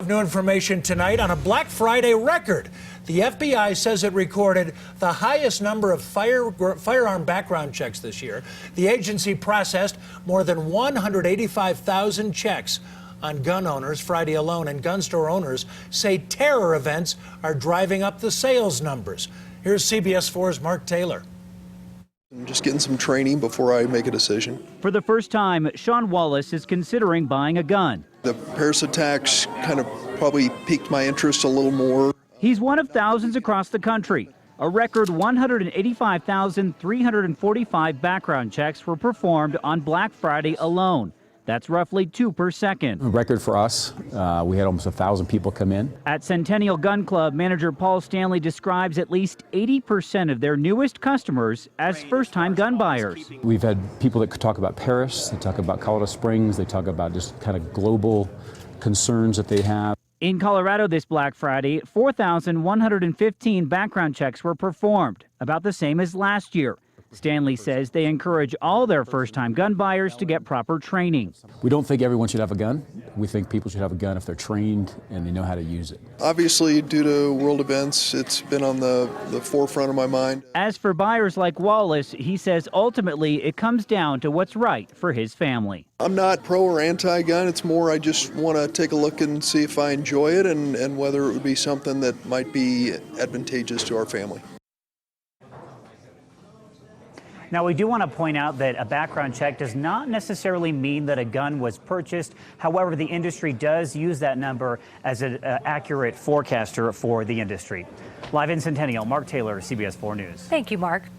new information tonight on a Black Friday record. The FBI says it recorded the highest number of firearm background checks this year. The agency processed more than 185,000 checks on gun owners Friday alone, and gun store owners say terror events are driving up the sales numbers. Here's CBS 4's Mark Taylor. I'm just getting some training before I make a decision. For the first time, Sean Wallace is considering buying a gun. The Paris attacks kind of probably piqued my interest a little more. He's one of thousands across the country. A record 185,345 background checks were performed on Black Friday alone. That's roughly 2 per second. A record for us. We had almost 1,000 people come in. At Centennial Gun Club, manager Paul Stanley describes at least 80% of their newest customers as first-time gun buyers. We've had people that could talk about Paris, they talk about Colorado Springs, they talk about just kind of global concerns that they have. In Colorado this Black Friday, 4,115 background checks were performed, about the same as last year. Stanley says they encourage all their first-time gun buyers to get proper training. We don't think everyone should have a gun. We think people should have a gun if they're trained and they know how to use it. Obviously, due to world events, it's been on the forefront of my mind. As for buyers like Wallace, he says ultimately it comes down to what's right for his family. I'm not pro or anti-gun. It's more I just want to take a look and see if I enjoy it and whether it would be something that might be advantageous to our family. Now, we do want to point out that a background check does not necessarily mean that a gun was purchased. However, the industry does use that number as an accurate forecaster for the industry. Live in Centennial, Mark Taylor, CBS 4 News. Thank you, Mark.